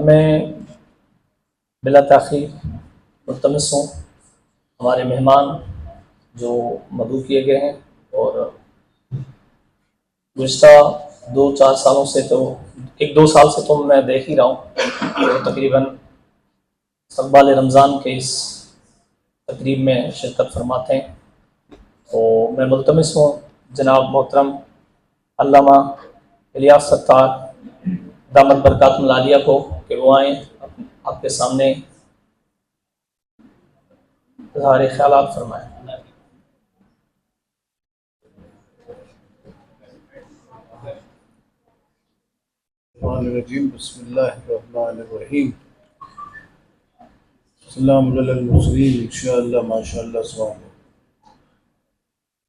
میں بلا تاخیر ملتمس ہوں ہمارے مہمان جو مدعو کیے گئے ہیں، اور گزشتہ 2-4 سالوں سے تو 1-2 سال سے تو میں دیکھ ہی رہا ہوں کہ تقریباً استقبال رمضان کے اس تقریب میں شرکت فرماتے ہیں۔ تو میں ملتمس ہوں جناب محترم علامہ الیاس ستار دامت برکاتہ العالیہ کو کہ وہ آئیں آپ کے سامنے اظہار خیالات فرمائیں۔ بسم اللہ الرحمن الرحیم۔ السلام علی المرسلین، انشاءاللہ ماشاءاللہ سبحان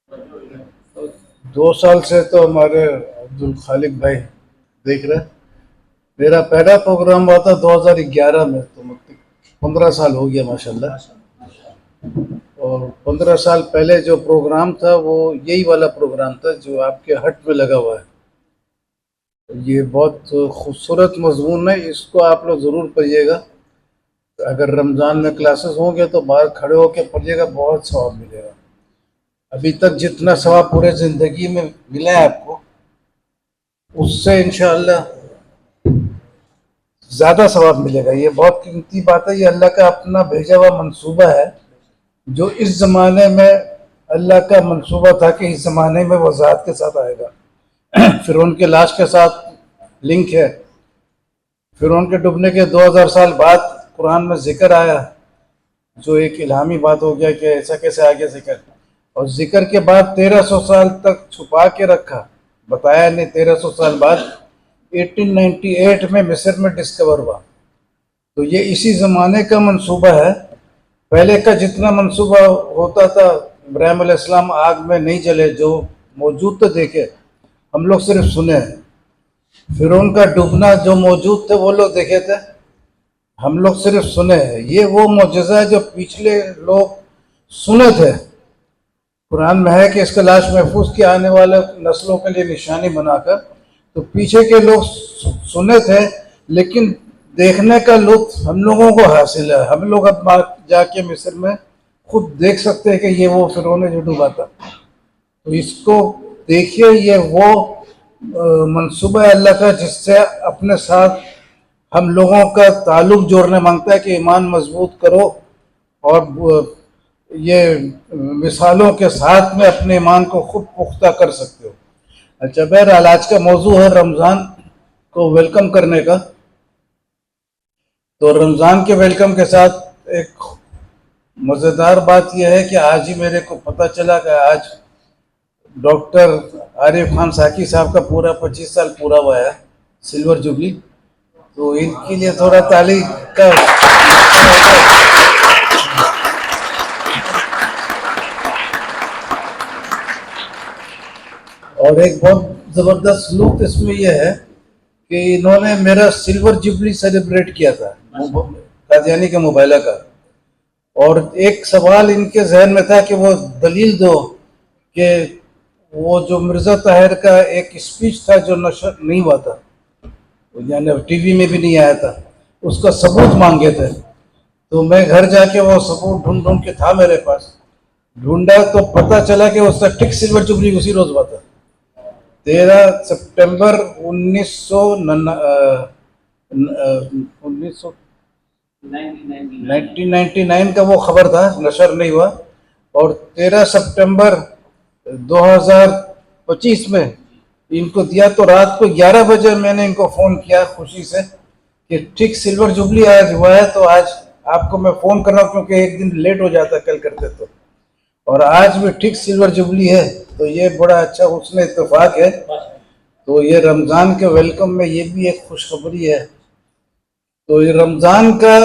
اللہ۔ 2 سال سے تو ہمارے عبدالخالق بھائی دیکھ رہے، میرا پہلا پروگرام ہوا تھا 2011 میں، تو 15 سال ہو گیا ماشاءاللہ۔ اور 15 سال پہلے جو پروگرام تھا وہ یہی والا پروگرام تھا جو آپ کے ہٹ میں لگا ہوا ہے۔ یہ بہت خوبصورت مضمون ہے، اس کو آپ لوگ ضرور پڑھیے گا۔ اگر رمضان میں کلاسز ہوں گے تو باہر کھڑے ہو کے پڑھیے گا، بہت ثواب ملے گا۔ ابھی تک جتنا ثواب پورے زندگی میں ملا ہے آپ کو، اس سے انشاءاللہ زیادہ ثواب ملے گا۔ یہ بہت قیمتی بات ہے، یہ اللہ کا اپنا بھیجا ہوا منصوبہ ہے جو اس زمانے میں اللہ کا منصوبہ تھا کہ اس زمانے میں وہ ذات کے ساتھ آئے گا۔ فرعون کے لاش کے ساتھ لنک ہے۔ فرعون کے ڈوبنے کے 2000 سال بعد قرآن میں ذکر آیا، جو ایک الہامی بات ہو گیا کہ ایسا کیسے آگے ذکر، اور ذکر کے بعد 1300 سال تک چھپا کے رکھا، بتایا نہیں۔ 1300 سال بعد 1898 میں مصر میں ڈسکور ہوا۔ تو یہ اسی زمانے کا منصوبہ ہے۔ پہلے کا جتنا منصوبہ ہوتا تھا، ابراہیم علیہ السلام آگ میں نہیں جلے، جو موجود تو دیکھے، ہم لوگ صرف سنے ہیں۔ فرعون کا ڈوبنا جو موجود تھے وہ لوگ دیکھے تھے، ہم لوگ صرف سنے ہیں۔ یہ وہ معجزہ ہے جو پچھلے لوگ سنے تھے۔ قرآن میں ہے کہ اس کا لاش محفوظ کی آنے والے نسلوں کے لیے نشانی بنا کر، تو پیچھے کے لوگ سنے تھے لیکن دیکھنے کا لطف ہم لوگوں کو حاصل ہے۔ ہم لوگ اب جا کے مصر میں خود دیکھ سکتے ہیں کہ یہ وہ فرعون ہے جو ڈوبا تھا۔ تو اس کو دیکھیے، یہ وہ منصوبہ ہے اللہ کا جس سے اپنے ساتھ ہم لوگوں کا تعلق جوڑنے مانگتا ہے کہ ایمان مضبوط کرو، اور یہ مثالوں کے ساتھ میں اپنے ایمان کو خود پختہ کر سکتے ہو۔ اچھا، بہرحال آج کا موضوع ہے رمضان کو ویلکم کرنے کا۔ تو رمضان کے ویلکم کے ساتھ ایک مزیدار بات یہ ہے کہ آج ہی میرے کو پتہ چلا کہ آج ڈاکٹر عارف خان ساکی صاحب کا پورا 25 سال پورا ہوا ہے، سلور جوبلی۔ تو ان کے لیے تھوڑا تالی کا۔ اور ایک بہت زبردست لطف اس میں یہ ہے کہ انہوں نے میرا سلور جوبلی سیلیبریٹ کیا تھا قادیانی کے موبائلہ کا، اور ایک سوال ان کے ذہن میں تھا کہ وہ دلیل دو کہ وہ جو مرزا طاہر کا ایک اسپیچ تھا جو نشر نہیں ہوا تھا، یعنی ٹی وی میں بھی نہیں آیا تھا، اس کا ثبوت مانگے تھے۔ تو میں گھر جا کے وہ ثبوت ڈھونڈ کے تھا میرے پاس، ڈھونڈا تو پتہ چلا کہ اس کا ٹک سلور جوبلی اسی روز ہوا تھا، 13 سپٹمبر 1999 کا وہ خبر تھا، نشر نہیں ہوا۔ اور 13 سپٹمبر 2025 میں ان کو دیا، تو رات کو 11 بجے میں نے ان کو فون کیا خوشی سے کہ ٹھیک سلور جوبلی آج ہوا ہے، تو آج آپ کو میں فون کر رہا ہوں کیونکہ ایک دن لیٹ ہو جاتا کل کرتے تو، اور آج بھی ٹھیک سلور جوبلی ہے، تو یہ بڑا اچھا حسن اتفاق ہے۔ تو یہ رمضان کے ویلکم میں یہ بھی ایک خوشخبری ہے۔ تو یہ رمضان کا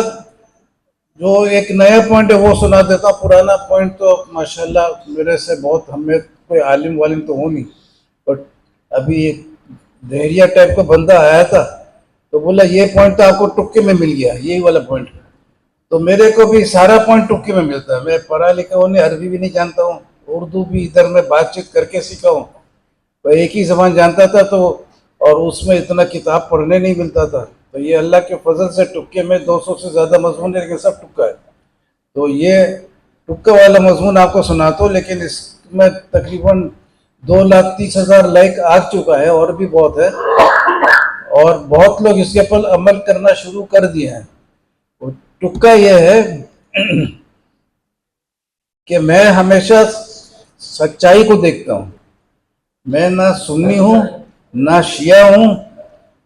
جو ایک نیا پوائنٹ ہے وہ سنا دیتا ہوں، پرانا پوائنٹ تو ماشاءاللہ میرے سے بہت، ہمیں کوئی عالم والم تو ہو نہیں، بٹ ابھی ایک دہریہ ٹائپ کا بندہ آیا تھا تو بولا یہ پوائنٹ تو آپ کو ٹکے میں مل گیا، یہی والا پوائنٹ۔ تو میرے کو بھی سارا پوائنٹ ٹکے میں ملتا ہے، میں پڑھا لکھا ہوں نہیں، عربی بھی نہیں جانتا ہوں، اردو بھی ادھر میں بات چیت کر کے سیکھا ہوں، تو ایک ہی زبان جانتا تھا، تو اور اس میں اتنا کتاب پڑھنے نہیں ملتا تھا، تو یہ اللہ کے فضل سے ٹکے میں 200 سے زیادہ مضمون ہے لیکن سب ٹکا ہے. تو یہ ٹکا والا مضمون آپ کو سناتا ہوں, لیکن اس میں تقریباً 2,30,000 لائک آ چکا ہے, اور بھی بہت ہے, اور بہت لوگ اس کے پر عمل کرنا شروع کر دیے ہیں. ٹکا یہ ہے کہ میں ہمیشہ سچائی کو دیکھتا ہوں. میں نہ سنی ہوں, نہ شیعہ ہوں,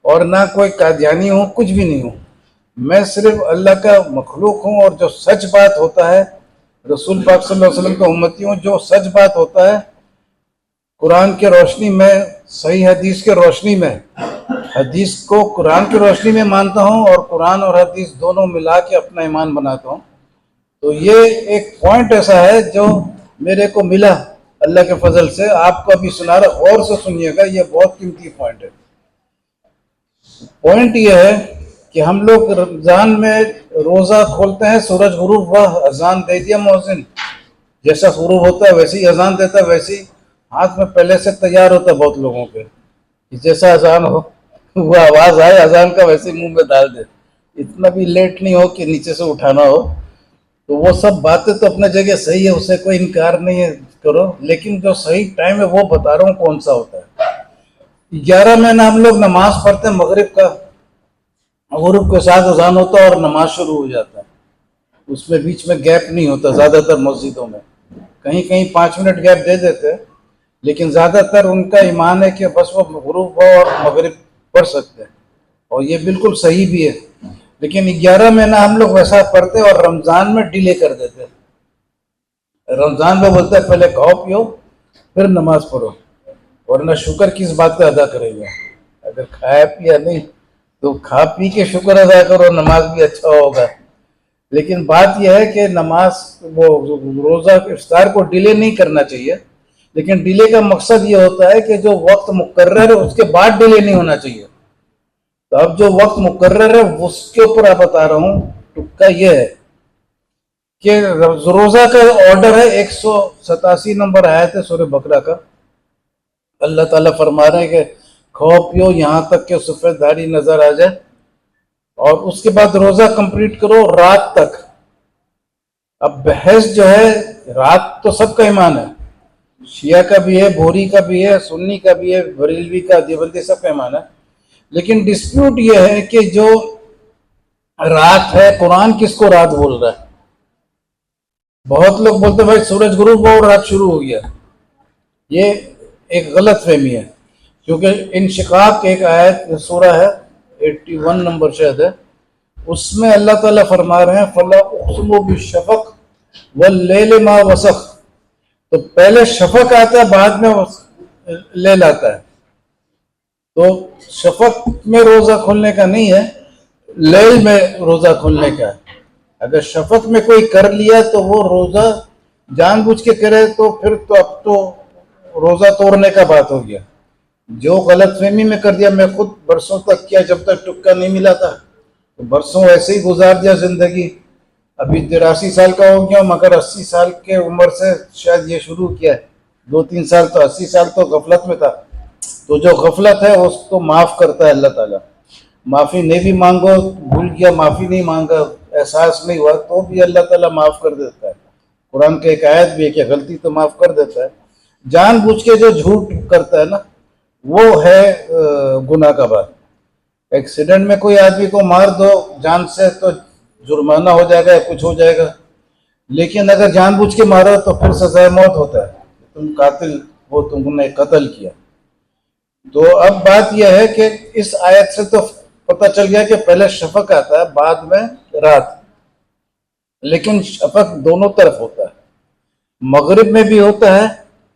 اور نہ کوئی قادیانی ہوں, کچھ بھی نہیں ہوں. میں صرف اللہ کا مخلوق ہوں, اور جو سچ بات ہوتا ہے, رسول پاک صلی اللہ علیہ وسلم کا امتی ہوں. جو سچ بات ہوتا ہے قرآن کی روشنی میں, صحیح حدیث کے روشنی میں, حدیث کو قرآن کی روشنی میں مانتا ہوں, اور قرآن اور حدیث دونوں ملا کے اپنا ایمان بناتا ہوں. تو یہ ایک پوائنٹ ایسا ہے جو میرے کو ملا اللہ کے فضل سے. آپ کو ابھی سنا رہا, غور سے سنیے گا, یہ بہت قیمتی پوائنٹ ہے. پوائنٹ یہ ہے کہ ہم لوگ رمضان میں روزہ کھولتے ہیں, سورج غروب ہوا, اذان دے دیا مؤذن, جیسا غروب ہوتا ہے ویسے ہی اذان دیتا ہے, ویسے ہی ہاتھ میں پہلے سے تیار ہوتا ہے بہت لوگوں کے, جیسا اذان ہو وہ آواز آئے اذان کا ویسے ہی منہ میں ڈال دے, اتنا بھی لیٹ نہیں ہو کہ نیچے سے اٹھانا ہو. تو وہ سب باتیں تو اپنے جگہ صحیح ہے, اسے کوئی انکار نہیں ہے کرو, لیکن جو صحیح ٹائم ہے وہ بتا رہا ہوں کون سا ہوتا ہے. 11 مہینہ ہم لوگ نماز پڑھتے ہیں مغرب کا, غروب کے ساتھ اذان ہوتا ہے اور نماز شروع ہو جاتا ہے. اس میں بیچ میں گیپ نہیں ہوتا. زیادہ تر مسجدوں میں کہیں کہیں 5 منٹ گیپ دے دیتے, لیکن زیادہ تر ان کا ایمان ہے کہ بس وہ غروب ہو اور مغرب پڑھ سکتے ہیں, اور یہ بالکل صحیح بھی ہے. لیکن 11 مہینہ ہم لوگ ویسا پڑھتے اور رمضان میں ڈیلے کر دیتے. رمضان میں بولتا ہے پہلے کھاؤ پیو پھر نماز پڑھو, ورنہ شکر کس بات کا ادا کرے گا. اگر کھایا پیا نہیں تو کھا پی کے شکر ادا کرو, نماز بھی اچھا ہوگا. لیکن بات یہ ہے کہ نماز, وہ روزہ افطار کو ڈیلے نہیں کرنا چاہیے, لیکن ڈیلے کا مقصد یہ ہوتا ہے کہ جو وقت مقرر ہے اس کے بعد ڈیلے نہیں ہونا چاہیے. تو اب جو وقت مقرر ہے اس کے اوپر آپ بتا رہا ہوں. ٹکا یہ ہے کہ روزہ کا آرڈر ہے, 187 نمبر آیت ہے سورہ بقرہ کا. اللہ تعالیٰ فرما رہے ہیں کہ کھاؤ پیو یہاں تک کہ سفید داڑھی نظر آ جائے, اور اس کے بعد روزہ کمپلیٹ کرو رات تک. اب بحث جو ہے, رات تو سب کا ایمان ہے, شیعہ کا بھی ہے, بھوری کا بھی ہے, سنی کا بھی ہے, بریلوی کا, دیوبندی, سب کا ایمان ہے. لیکن ڈسپیوٹ یہ ہے کہ جو رات ہے, قرآن کس کو رات بول رہا ہے. بہت لوگ بولتے ہیں بھائی سورج غروب ہوا اور رات شروع ہو گیا. یہ ایک غلط فہمی ہے, کیونکہ انشقاق ایک آیت سورہ ہے 81 نمبر شاید ہے, اس میں اللہ تعالیٰ فرما رہے ہیں فَلَا أُقْسِمُ بِالشَّفَقِ وَاللَّيْلِ مَا وَسَقَ. تو پہلے شفق آتا ہے, بعد میں لیل آتا ہے. تو شفق میں روزہ کھولنے کا نہیں ہے, لیل میں روزہ کھولنے کا ہے. اگر شفق میں کوئی کر لیا تو وہ روزہ جان بوجھ کے کرے تو پھر تو اب تو روزہ توڑنے کا بات ہو گیا. جو غلط فہمی میں کر دیا, میں خود برسوں تک کیا, جب تک ٹکا نہیں ملا تھا تو برسوں ایسے ہی گزار دیا زندگی. ابھی 83 سال کا ہو گیا, مگر 80 سال کے عمر سے شاید یہ شروع کیا ہے. 2-3 سال تو 80 سال تو غفلت میں تھا. تو جو غفلت ہے اس کو معاف کرتا ہے اللہ تعالیٰ. معافی نہیں بھی مانگو, بھول گیا معافی نہیں مانگا, احساس نہیں ہوا, تو بھی اللہ تعالیٰ معاف کر دیتا ہے. قرآن کا ایک آیت بھی ہے کہ غلطی تو معاف کر دیتا ہے. جان بوجھ کے جو جھوٹ کرتا ہے نا, وہ ہے گناہ کا بات. ایکسیڈنٹ میں کوئی آدمی کو مار دو جان سے تو جرمانہ ہو جائے گا یا کچھ ہو جائے گا, لیکن اگر جان بوجھ کے مارو تو پھر سزائے موت ہوتا ہے. تم قاتل ہو, تم نے قتل کیا. تو اب بات یہ ہے کہ اس آیت سے تو پتہ چل گیا کہ پہلے شفق آتا ہے بعد میں رات, لیکن شفق دونوں طرف ہوتا ہے, مغرب میں بھی ہوتا ہے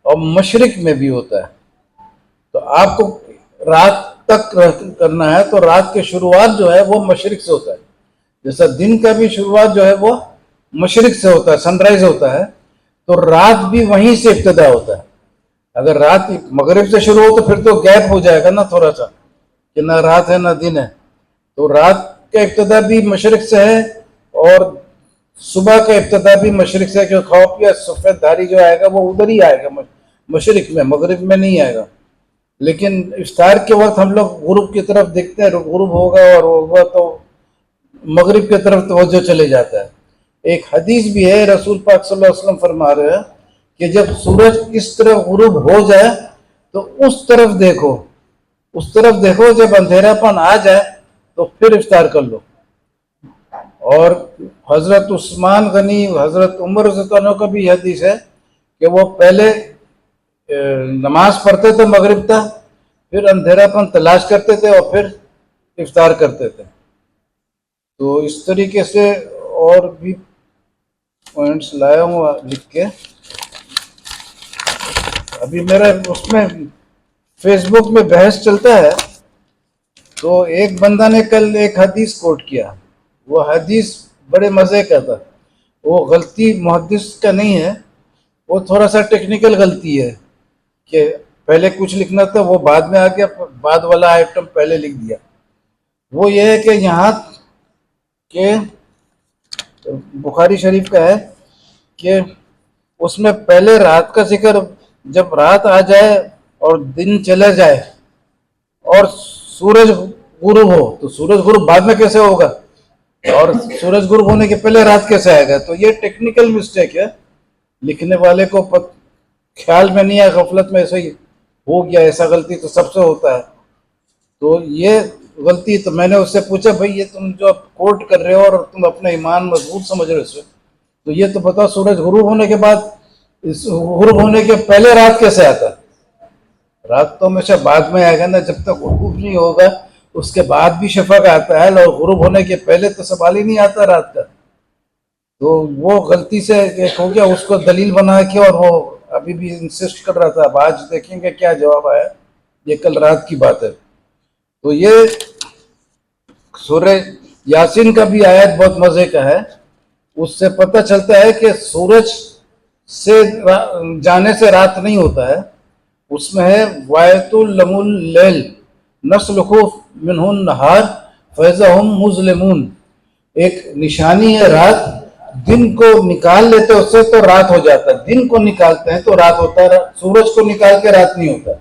اور مشرق میں بھی ہوتا ہے. تو آپ کو رات تک کرنا ہے تو رات کی شروعات جو ہے وہ مشرق سے ہوتا ہے. جیسا دن کا بھی شروعات جو ہے وہ مشرق سے ہوتا ہے, سن رائز ہوتا ہے, تو رات بھی وہیں سے ابتدا ہوتا ہے. اگر رات مغرب سے شروع ہو تو پھر تو گیپ ہو جائے گا نا تھوڑا سا, کہ نہ رات ہے نہ دن ہے. تو رات کا ابتدا بھی مشرق سے ہے, اور صبح کا ابتدا بھی مشرق سے, کہ خوف یا سفید دھاری جو آئے گا وہ ادھر ہی آئے گا, مشرق میں, مغرب میں نہیں آئے گا. لیکن افطار کے وقت ہم لوگ غروب کی طرف دیکھتے ہیں، غروب ہوگا اور ہوگا تو مغرب کی طرف توجہ چلے جاتا ہے۔ ایک حدیث بھی ہے، رسول پاک صلی اللہ علیہ وسلم فرما رہے ہیں کہ جب سورج اس طرف غروب ہو جائے تو اس طرف دیکھو، اس طرف دیکھو، جب اندھیرا پن آ جائے تو پھر افطار کر لو۔ اور حضرت عثمان غنی، حضرت عمر رضی اللہ عنہ کا بھی یہ حدیث ہے کہ وہ پہلے نماز پڑھتے تھے مغرب تک، پھر اندھیرا پن تلاش کرتے تھے اور پھر افطار کرتے تھے۔ تو اس طریقے سے اور بھی پوائنٹس لایا ہوں لکھ کے۔ ابھی میرا اس میں فیس بک میں بحث چلتا ہے، تو ایک بندہ نے کل ایک حدیث کوٹ کیا، وہ حدیث بڑے مزے کا تھا۔ وہ غلطی محدث کا نہیں ہے، وہ تھوڑا سا ٹیکنیکل غلطی ہے کہ پہلے کچھ لکھنا تھا، وہ بعد میں آ گیا، بعد والا آئٹم پہلے لکھ دیا۔ وہ یہ ہے کہ یہاں کہ بخاری شریف کا ہے کہ اس میں پہلے رات کا ذکر، جب رات آ جائے اور دن چلا جائے اور سورج غروب ہو، تو سورج غروب بعد میں کیسے ہوگا، اور سورج غروب ہونے کے پہلے رات کیسے آئے گا؟ تو یہ ٹیکنیکل مسٹیک ہے، لکھنے والے کو خیال میں نہیں آیا، غفلت میں ایسا ہی ہو گیا۔ ایسا غلطی تو سب سے ہوتا ہے، تو یہ غلطی، تو میں نے اس سے پوچھا بھائی یہ تم جو کوٹ کر رہے ہو اور تم اپنا ایمان مضبوط سمجھ رہے ہو، تو یہ تو بتاؤ سورج غروب ہونے کے بعد، غروب ہونے کے پہلے رات کیسے آتا ہے؟ رات تو ہمیشہ بعد میں آئے گا نا، جب تک غروب نہیں ہوگا اس کے بعد بھی شفق آتا ہے، اور غروب ہونے کے پہلے تو سوال ہی نہیں آتا رات کا۔ تو وہ غلطی سے ایک ہو گیا، اس کو دلیل بنا کے، اور وہ ابھی بھی انسسٹ کر رہا تھا۔ اب آج دیکھیں گے کیا جواب آیا، یہ کل رات کی بات ہے۔ تو یہ سورہ یاسین کا بھی آیت بہت مزے کا ہے، اس سے پتہ چلتا ہے کہ سورج سے جانے سے رات نہیں ہوتا ہے، اس میں ہے وایت لم اللیل نسلخ منہ النہار فاذا ہم مظلمون، ایک نشانی ہے رات، دن کو نکال لیتے اس سے تو رات ہو جاتا ہے، دن کو نکالتے ہیں تو رات ہوتا ہے، سورج کو نکال کے رات نہیں ہوتا،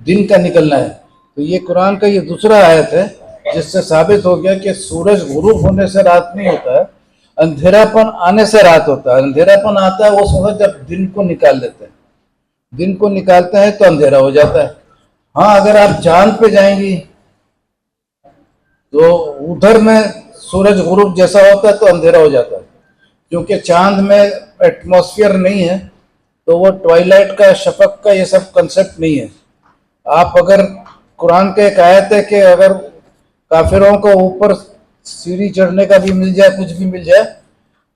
دن کا نکلنا ہے۔ تو یہ قرآن کا یہ دوسرا آیت ہے جس سے ثابت ہو گیا کہ سورج غروب ہونے سے رات نہیں ہوتا ہے، اندھیرا پن آنے سے رات ہوتا ہے۔ اندھیرا پن آتا ہے اس وقت جب دن کو نکال لیتے ہیں، دن کو نکالتے ہیں تو اندھیرا ہو جاتا ہے۔ ہاں اگر آپ چاند پہ جائیں گی تو ادھر میں سورج غروب جیسا ہوتا ہے تو اندھیرا ہو جاتا ہے، کیونکہ چاند میں ایٹماسفیئر نہیں ہے، تو وہ ٹوائلائٹ کا، شفق کا یہ سب کنسپٹ نہیں ہے۔ آپ اگر قرآن کا ایک آیت ہے کہ اگر کافروں کو اوپر سیڑھی چڑھنے کا بھی مل جائے، کچھ بھی مل جائے،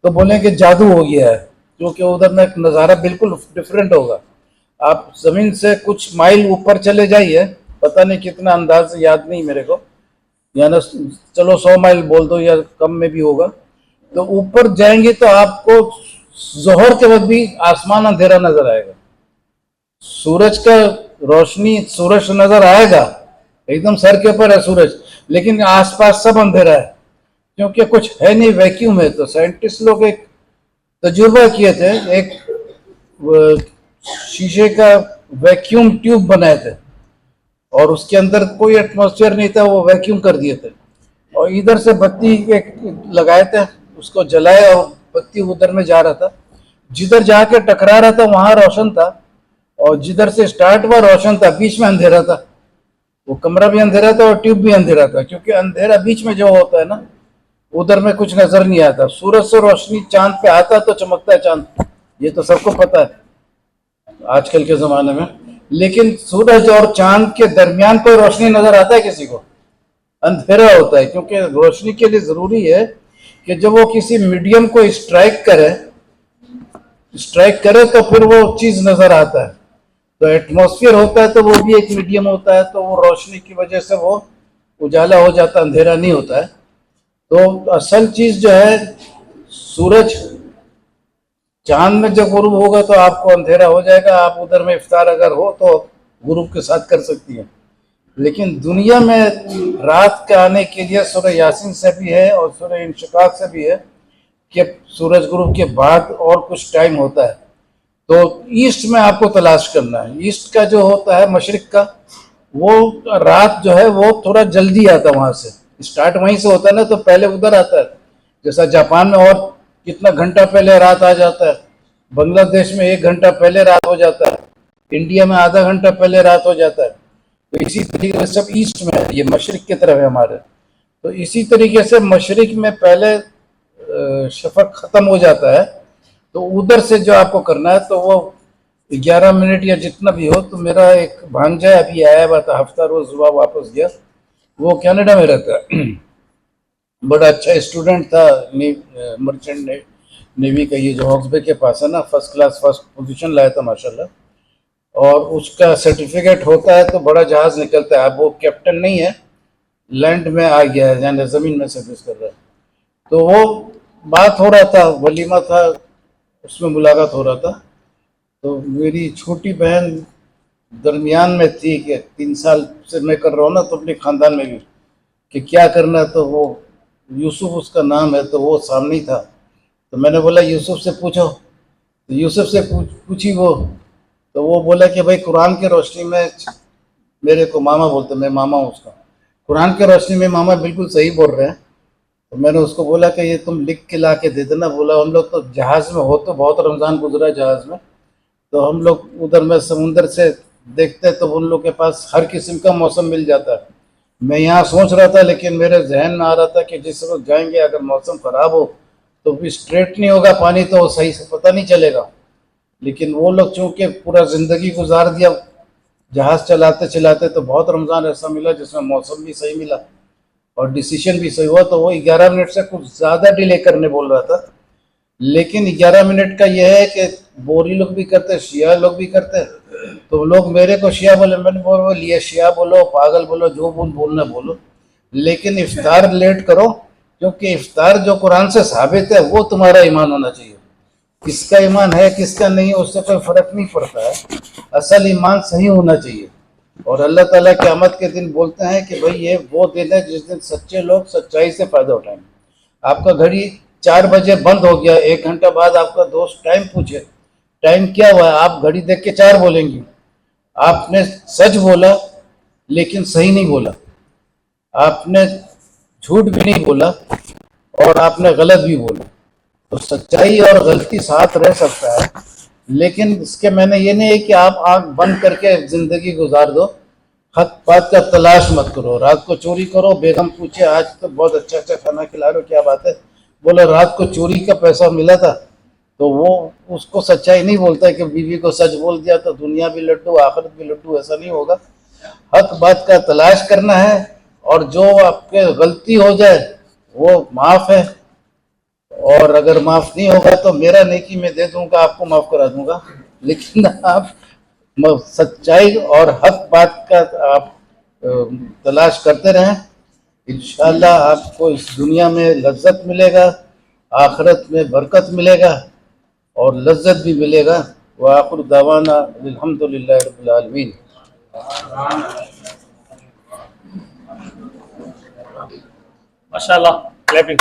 تو بولیں کہ جادو ہو گیا ہے، کیونکہ ادھر میں ایک نظارہ بالکل ڈفرینٹ ہوگا۔ آپ زمین سے کچھ مائل اوپر چلے جائیے، پتہ نہیں کتنا انداز یاد نہیں میرے کو، یعنی چلو 100 مائل بول دو یا کم میں بھی ہوگا، تو اوپر جائیں گے تو آپ کو ظہر کے وقت بھی آسمان اندھیرا نظر آئے گا، سورج کا روشنی، سورج نظر آئے گا، ایک دم سر کے اوپر ہے سورج، لیکن آس پاس سب اندھیرا ہے، کیونکہ کچھ ہے نہیں، ویکیوم ہے۔ تو سائنٹسٹ لوگ ایک تجربہ کیے تھے، ایک شیشے کا ویکیوم ٹیوب بنائے تھے اور اس کے اندر کوئی ایٹماسفیئر نہیں تھا، وہ ویکیوم کر دیے تھے، اور ادھر سے بتی ایک لگائے تھے، اس کو جلائے اور بتی ادھر میں جا رہا تھا، جدھر جا کے ٹکرا رہا تھا وہاں روشن تھا، اور جدھر سے سٹارٹ ہوا روشن تھا، بیچ میں اندھیرا تھا، وہ کمرہ بھی اندھیرا تھا اور ٹیوب بھی اندھیرا تھا، کیونکہ اندھیرا بیچ میں جو ہوتا ہے نا، ادھر میں کچھ نظر نہیں آتا۔ سورج سے روشنی چاند پہ آتا تو چمکتا ہے چاند، یہ تو سب کو پتا ہے آج کل کے زمانے میں، لیکن سورج اور چاند کے درمیان کوئی روشنی نظر آتا ہے کسی کو؟ اندھیرا ہوتا ہے، کیونکہ روشنی کے لیے ضروری ہے کہ جب وہ کسی میڈیم کو اسٹرائک کرے تو پھر وہ چیز نظر آتا ہے۔ تو ایٹماسفیئر ہوتا ہے تو وہ بھی ایک میڈیم ہوتا ہے، تو وہ روشنی کی وجہ سے وہ اجالا ہو جاتا ہے، اندھیرا نہیں ہوتا ہے۔ تو اصل چیز جو ہے سورج چاند میں جب غروب ہوگا تو آپ کو اندھیرا ہو جائے گا، آپ ادھر میں افطار اگر ہو تو غروب کے ساتھ کر سکتی ہیں، لیکن دنیا میں رات کے آنے کے لیے سورہ یاسین سے بھی ہے اور سورہ انشقاق سے بھی ہے کہ سورج غروب کے بعد اور کچھ ٹائم ہوتا ہے، تو ایسٹ میں آپ کو تلاش کرنا ہے. ایسٹ کا جو ہوتا ہے مشرق کا, وہ رات جو ہے وہ تھوڑا جلدی آتا ہے, وہاں سے اسٹارٹ وہیں سے ہوتا ہے نا, تو پہلے ادھر آتا ہے. جیسا جاپان میں اور کتنا گھنٹہ پہلے رات آ جاتا ہے, بنگلہ دیش میں 1 گھنٹہ پہلے رات ہو جاتا ہے, انڈیا میں آدھا گھنٹہ پہلے رات ہو جاتا ہے. تو اسی طریقے سے سب ایسٹ میں ہے, یہ مشرق کی طرف ہے ہمارے. تو اسی طریقے سے مشرق میں پہلے شفق ختم ہو جاتا ہے, تو ادھر سے جو آپ کو کرنا ہے تو وہ 11 منٹ یا جتنا بھی ہو. تو میرا ایک بھانجا ابھی آیا ہوا تھا, ہفتہ روز ہوا واپس گیا, وہ کینیڈا میں رہتا ہے, بڑا اچھا اسٹوڈنٹ تھا, مرچنٹ نیوی کا, یہ جو ہاکس بے کے پاس ہے نا, فرسٹ کلاس فرسٹ پوزیشن لایا تھا ماشاءاللہ. اور اس کا سرٹیفکیٹ ہوتا ہے تو بڑا جہاز نکلتا ہے. اب وہ کیپٹن نہیں ہے, لینڈ میں آ گیا ہے, یعنی زمین میں سروس کر رہا ہے. تو وہ بات ہو رہا تھا, ولیمہ تھا, اس میں ملاقات ہو رہا تھا. تو میری چھوٹی بہن درمیان میں تھی کہ 3 سال سے میں کر رہا ہوں نا, تو اپنے خاندان میں بھی کہ کیا کرنا ہے. تو وہ یوسف اس کا نام ہے, تو وہ سامنے ہی تھا. تو میں نے بولا یوسف سے پوچھو, تو یوسف سے پوچھی وہ, تو وہ بولا کہ بھائی قرآن کی روشنی میں, میرے کو ماما بولتے, میں ماما ہوں اس کا, قرآن کی روشنی میں ماما بالکل صحیح بول رہے ہیں. تو میں نے اس کو بولا کہ یہ تم لکھ کے لا کے دے دینا. بولا ہم لوگ تو جہاز میں ہو, تو بہت رمضان گزرا جہاز میں, تو ہم لوگ ادھر میں سمندر سے دیکھتے تو ان لوگ کے پاس ہر قسم کا موسم مل جاتا ہے. میں یہاں سوچ رہا تھا, لیکن میرے ذہن میں آ رہا تھا کہ جس وقت جائیں گے اگر موسم خراب ہو تو بھی اسٹریٹ نہیں ہوگا پانی, تو صحیح سے پتہ نہیں چلے گا. لیکن وہ لوگ چونکہ پورا زندگی گزار دیا جہاز چلاتے چلاتے, تو بہت رمضان ایسا ملا جس میں موسم بھی صحیح ملا اور ڈیسیشن بھی صحیح ہوا. تو وہ 11 منٹ سے کچھ زیادہ ڈیلے کرنے بول رہا تھا, لیکن 11 منٹ کا یہ ہے کہ بوری لوگ بھی کرتے, شیعہ لوگ بھی کرتے. تو لوگ میرے کو شیعہ بولے, میں نے بولو لیے شیعہ بولو, پاگل بولو, جو بولنا بولو, لیکن افطار لیٹ کرو, کیونکہ افطار جو قرآن سے ثابت ہے وہ تمہارا ایمان ہونا چاہیے. کس کا ایمان ہے کس کا نہیں, اس سے کوئی فرق نہیں پڑتا ہے, اصل ایمان صحیح ہونا چاہیے. اور اللہ تعالیٰ قیامت کے دن بولتے ہیں کہ بھئی یہ وہ دن ہے جس دن سچے لوگ سچائی سے فائدہ اٹھائیں گے. آپ کا گھڑی 4 بجے بند ہو گیا, 1 گھنٹہ بعد آپ کا دوست ٹائم پوچھے, ٹائم کیا ہوا ہے, آپ گھڑی دیکھ کے 4 بولیں گے. آپ نے سچ بولا لیکن صحیح نہیں بولا, آپ نے جھوٹ بھی نہیں بولا اور آپ نے غلط بھی بولا. تو سچائی اور غلطی ساتھ رہ سکتا ہے, لیکن اس کے میں نے یہ نہیں ہے کہ آپ آنکھ بند کر کے زندگی گزار دو. حق بات کا تلاش مت کرو, رات کو چوری کرو, بیگم پوچھے آج تو بہت اچھا اچھا کھانا کھلا رہے ہو, کیا بات ہے, بولا رات کو چوری کا پیسہ ملا تھا. تو وہ اس کو سچائی نہیں بولتا کہ بیوی کو سچ بول دیا تو دنیا بھی لڈو آخرت بھی لڈو, ایسا نہیں ہوگا. حق بات کا تلاش کرنا ہے, اور جو آپ کے غلطی ہو جائے وہ معاف ہے, اور اگر معاف نہیں ہوگا تو میرا نیکی میں دے دوں گا, آپ کو معاف کرا دوں گا. لیکن آپ سچائی اور حق بات کا آپ تلاش کرتے رہیں, انشاءاللہ آپ کو اس دنیا میں لذت ملے گا, آخرت میں برکت ملے گا اور لذت بھی ملے گا. وآخر دعوانا الحمدللہ رب العالمین. ماشاء اللہ, کلیپنگ.